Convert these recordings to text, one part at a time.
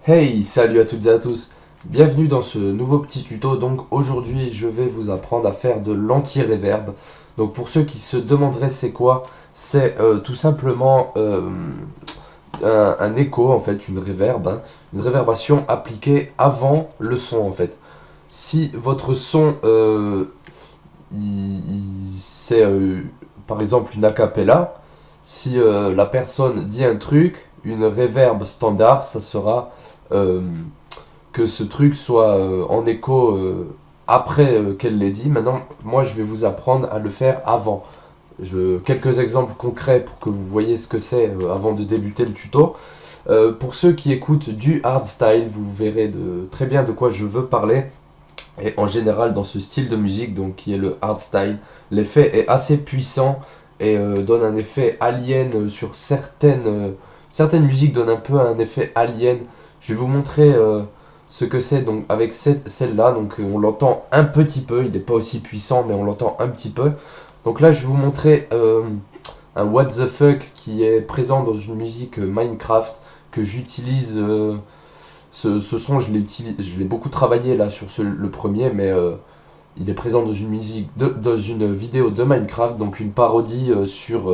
Hey, salut à toutes et à tous, bienvenue dans ce nouveau petit tuto. Donc aujourd'hui je vais vous apprendre à faire de l'anti-reverb. Donc pour ceux qui se demanderaient c'est quoi, c'est tout simplement un écho en fait, une reverb, hein, une réverbération appliquée avant le son en fait. Si votre son c'est par exemple une acapella, si la personne dit un truc, une reverb standard, ça sera euh, que ce truc soit en écho après qu'elle l'ait dit. Maintenant, moi, je vais vous apprendre à le faire avant. Quelques exemples concrets pour que vous voyez ce que c'est avant de débuter le tuto. Pour ceux qui écoutent du hardstyle, vous verrez très bien de quoi je veux parler. Et en général, dans ce style de musique, donc qui est le hardstyle, l'effet est assez puissant et donne un effet alien sur certaines musiques donnent un peu un effet alien. Je vais vous montrer ce que c'est donc avec celle-là. Donc on l'entend un petit peu, il n'est pas aussi puissant, mais on l'entend un petit peu. Donc là, je vais vous montrer un what the fuck qui est présent dans une musique Minecraft que j'utilise. Ce son, je l'ai beaucoup travaillé là sur le premier, mais il est présent dans une dans une vidéo de Minecraft, donc une parodie sur,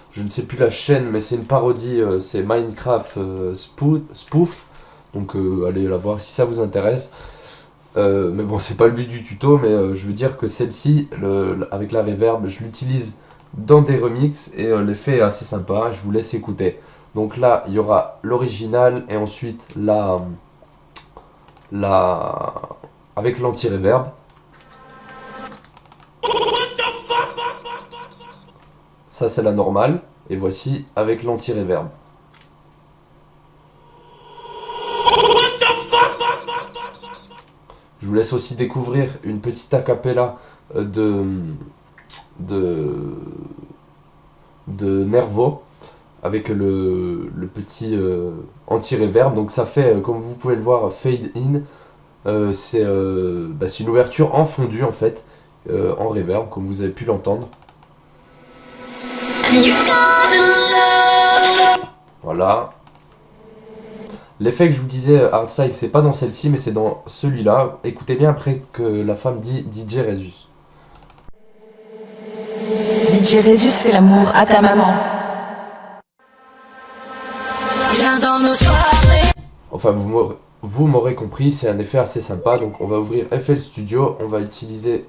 je ne sais plus la chaîne, mais c'est une parodie, c'est Minecraft Spoof, donc allez la voir si ça vous intéresse. Mais bon, c'est pas le but du tuto, mais je veux dire que celle-ci, avec la reverb, je l'utilise dans des remixes et l'effet est assez sympa. Je vous laisse écouter. Donc là, il y aura l'original et ensuite la avec l'anti-reverb. Ça, c'est la normale. Et voici avec l'anti-reverb. Je vous laisse aussi découvrir une petite acapella de, de Nervo avec le petit anti-reverb. Donc ça fait, comme vous pouvez le voir, fade in. C'est une ouverture en fondu en fait, en reverb, comme vous avez pu l'entendre. Voilà. L'effet que je vous disais, hardstyle, c'est pas dans celle-ci, mais c'est dans celui-là. Écoutez bien après que la femme dit DJ Rezus. DJ Rezus fait l'amour à ta maman. Viens dans nos soirées. Enfin, vous m'aurez compris, c'est un effet assez sympa. Donc, on va ouvrir FL Studio. On va utiliser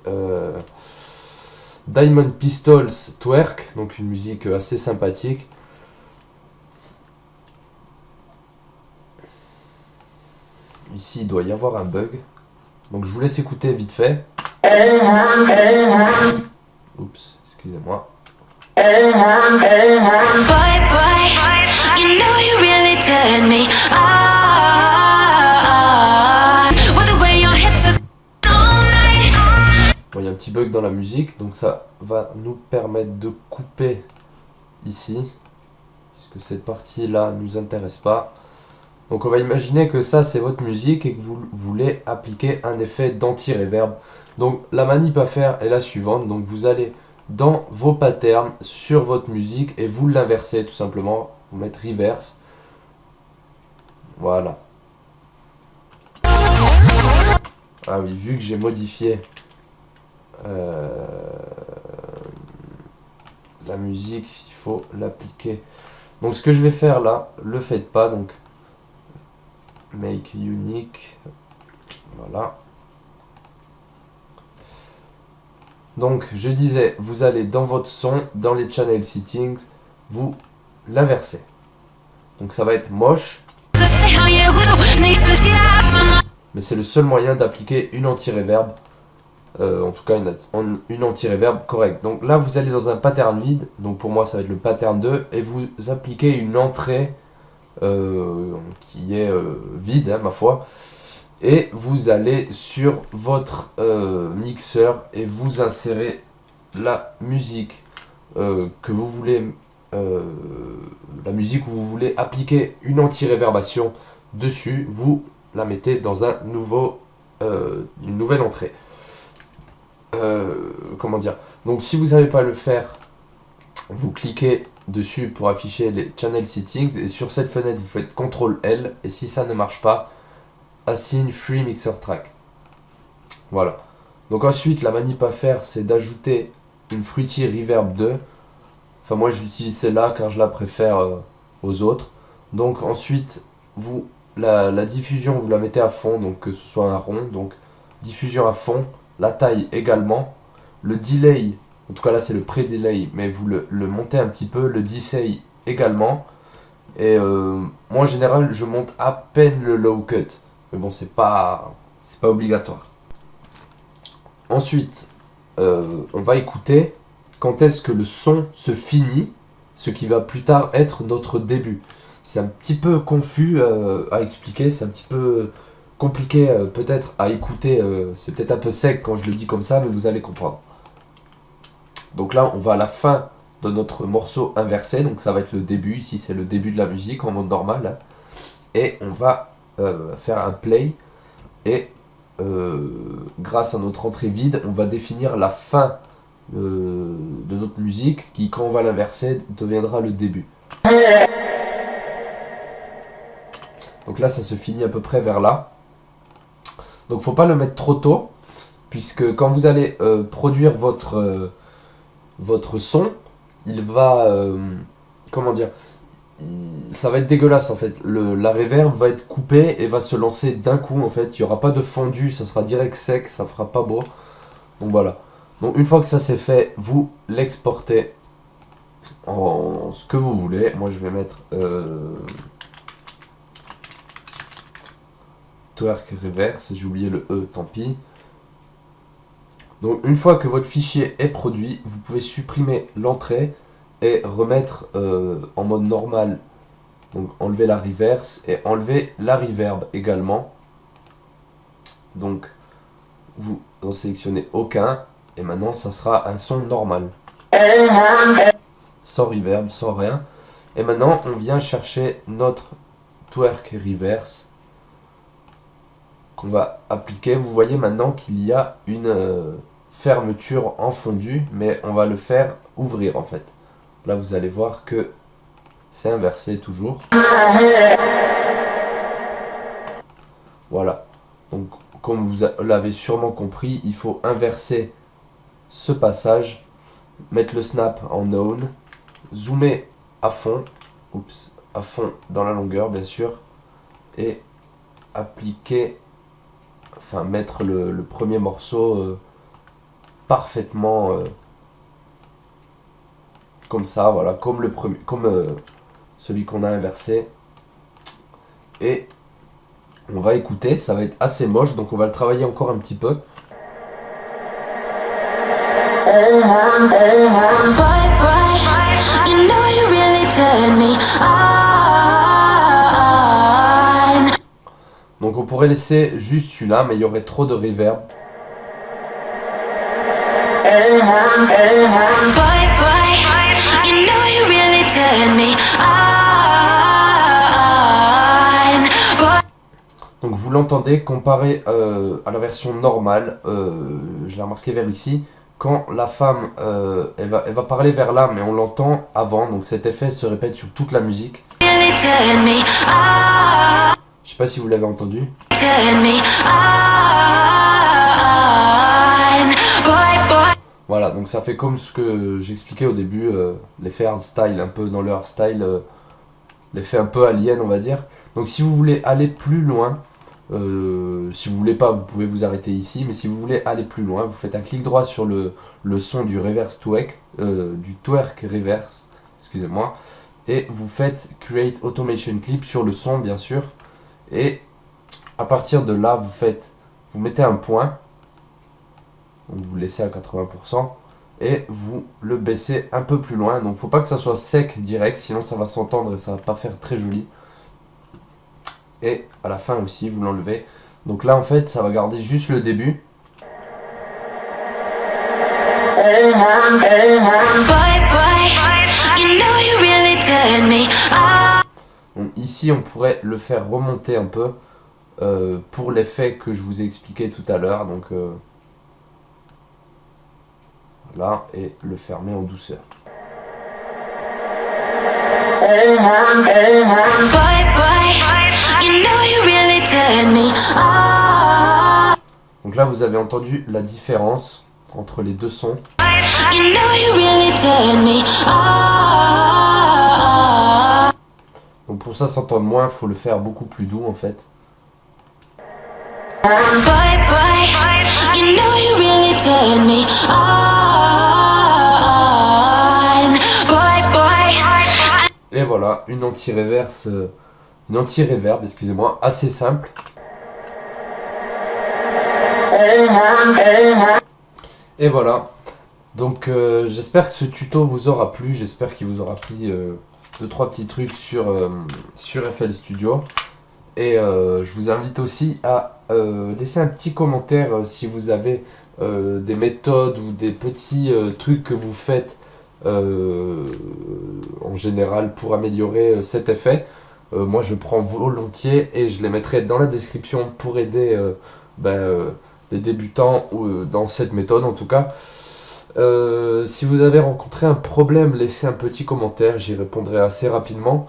Diamond Pistols Twerk, donc une musique assez sympathique. Ici, il doit y avoir un bug. Donc, je vous laisse écouter vite fait. Oups, excusez-moi. Boy, boy, you know you really turn me on. With the way your hips are all night. Bon, il y a un petit bug dans la musique, donc ça va nous permettre de couper ici, puisque cette partie-là ne nous intéresse pas. Donc on va imaginer que ça c'est votre musique et que vous voulez appliquer un effet d'anti-reverb. Donc la manip à faire est la suivante, donc vous allez dans vos patterns sur votre musique et vous l'inversez tout simplement, vous mettez reverse. Voilà. Ah oui, vu que j'ai modifié la musique, il faut l'appliquer. Donc ce que je vais faire là, le faites pas, donc make unique, voilà. Donc je disais, vous allez dans votre son, dans les channel settings, vous l'inversez. Donc ça va être moche, mais c'est le seul moyen d'appliquer une anti-reverb. En tout cas une anti-reverb correcte. Donc là vous allez dans un pattern vide, donc pour moi ça va être le pattern 2, et vous appliquez une entrée qui est vide, hein, ma foi, et vous allez sur votre mixeur et vous insérez la musique que vous voulez, la musique où vous voulez appliquer une anti-réverbation dessus, vous la mettez dans une nouvelle entrée. Comment dire, donc si vous savez pas le faire vous cliquez dessus pour afficher les channel settings et sur cette fenêtre vous faites CTRL L et si ça ne marche pas, assign free mixer track. Voilà. Donc ensuite la manip à faire c'est d'ajouter une Fruity Reverb 2. Enfin moi j'utilise celle-là car je la préfère aux autres. Donc ensuite la diffusion vous la mettez à fond, donc que ce soit un rond, donc diffusion à fond, la taille également, le delay, en tout cas là c'est le pré-delay, mais vous le montez un petit peu, le delay également, et moi en général je monte à peine le low cut, mais bon c'est pas obligatoire. Ensuite on va écouter quand est-ce que le son se finit, ce qui va plus tard être notre début. C'est un petit peu confus à expliquer, c'est un petit peu compliqué peut-être à écouter, c'est peut-être un peu sec quand je le dis comme ça, mais vous allez comprendre. Donc là on va à la fin de notre morceau inversé, donc ça va être le début, ici c'est le début de la musique en mode normal, hein. Et on va faire un play, et grâce à notre entrée vide, on va définir la fin de notre musique, qui quand on va l'inverser deviendra le début. Donc là ça se finit à peu près vers là. Donc faut pas le mettre trop tôt, puisque quand vous allez produire votre son, il va, comment dire, ça va être dégueulasse en fait. La reverb va être coupée et va se lancer d'un coup en fait. Il n'y aura pas de fondu, ça sera direct sec, ça fera pas beau. Donc voilà. Donc une fois que ça c'est fait, vous l'exportez en ce que vous voulez. Moi je vais mettre twerk reverse, j'ai oublié le E, tant pis. Donc une fois que votre fichier est produit, vous pouvez supprimer l'entrée et remettre en mode normal. Donc enlever la reverse et enlever la reverb également. Donc vous en sélectionnez aucun et maintenant ça sera un son normal. Sans reverb, sans rien. Et maintenant on vient chercher notre twerk reverse qu'on va appliquer. Vous voyez maintenant qu'il y a une fermeture en fondu, mais on va le faire ouvrir en fait. Là vous allez voir que c'est inversé toujours. Voilà. Donc comme vous l'avez sûrement compris, il faut inverser ce passage, mettre le snap en known, zoomer à fond, oups, à fond dans la longueur bien sûr, et appliquer, enfin mettre le premier morceau parfaitement comme ça, voilà, comme le premier, comme celui qu'on a inversé. Et on va écouter, ça va être assez moche, donc on va le travailler encore un petit peu. Boy, boy, you know you really turn me on. Donc on pourrait laisser juste celui-là, mais il y aurait trop de reverb. Boy, boy, you know you really turn me on. Boy. Donc vous l'entendez comparé à la version normale, je l'ai remarqué vers ici, quand la femme elle va parler vers là, mais on l'entend avant, donc cet effet se répète sur toute la musique. Really turn me on. Je sais pas si vous l'avez entendu. Turn me on. Boy, boy. Voilà, donc ça fait comme ce que j'expliquais au début, l'effet hardstyle, un peu dans le hardstyle, l'effet un peu alien on va dire. Donc si vous voulez aller plus loin, si vous voulez pas vous pouvez vous arrêter ici, mais si vous voulez aller plus loin, vous faites un clic droit sur le son du reverse twerk, du twerk reverse, excusez-moi, et vous faites create automation clip sur le son bien sûr, et à partir de là vous mettez un point. Donc vous le laissez à 80% et vous le baissez un peu plus loin. Donc faut pas que ça soit sec direct, sinon ça va s'entendre et ça va pas faire très joli. Et à la fin aussi vous l'enlevez. Donc là en fait ça va garder juste le début. Boy, boy, you know you really turn me on. Donc ici on pourrait le faire remonter un peu pour l'effet que je vous ai expliqué tout à l'heure. Donc là, et le fermer en douceur. Boy, boy, you know you really turn me on. Donc là, vous avez entendu la différence entre les deux sons. You know you really turn me on. Donc pour ça s'entendre moins, il faut le faire beaucoup plus doux en fait. Boy, boy, you know you really turn me on. Boy, boy. Et voilà, une anti-réverb, excusez-moi, assez simple. Et voilà. Donc j'espère que ce tuto vous aura plu, j'espère qu'il vous aura pris 2-3 petits trucs sur FL Studio. Et je vous invite aussi à laisser un petit commentaire si vous avez des méthodes ou des petits trucs que vous faites en général pour améliorer cet effet. Moi je prends volontiers et je les mettrai dans la description pour aider les débutants dans cette méthode en tout cas. Si vous avez rencontré un problème, laissez un petit commentaire, j'y répondrai assez rapidement.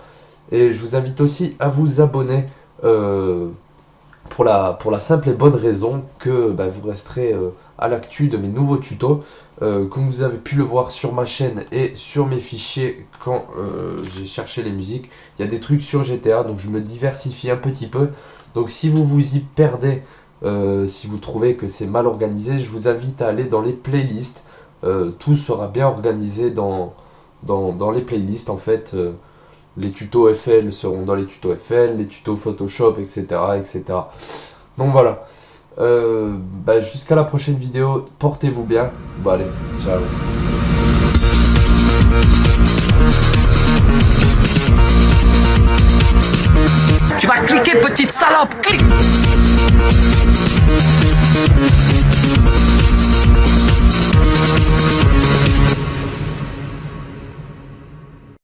Et je vous invite aussi à vous abonner pour la simple et bonne raison que vous resterez à l'actu de mes nouveaux tutos. Comme vous avez pu le voir sur ma chaîne et sur mes fichiers quand j'ai cherché les musiques, il y a des trucs sur GTA, donc je me diversifie un petit peu. Donc si vous vous y perdez, si vous trouvez que c'est mal organisé, je vous invite à aller dans les playlists. Tout sera bien organisé dans les playlists en fait. Les tutos FL seront dans les tutos FL, les tutos Photoshop, etc. etc. Donc voilà. Jusqu'à la prochaine vidéo, portez-vous bien. Bon allez, ciao. Tu vas cliquer, petite salope, clique.